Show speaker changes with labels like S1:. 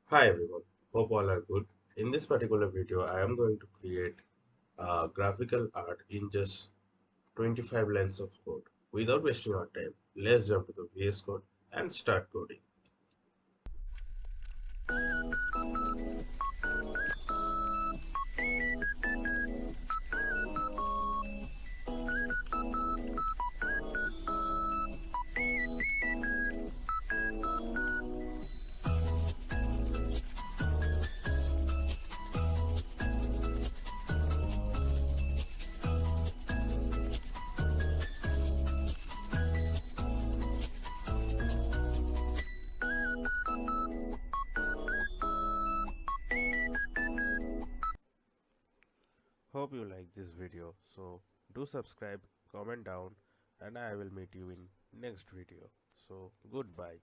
S1: Hi everyone, hope all are good. In this particular video, I am going to create a graphical art in just 25 lines of code. Without wasting our time, let's jump to the VS Code and start coding.
S2: Hope you like this video. So do subscribe, comment down, and I will meet you in next video. So goodbye.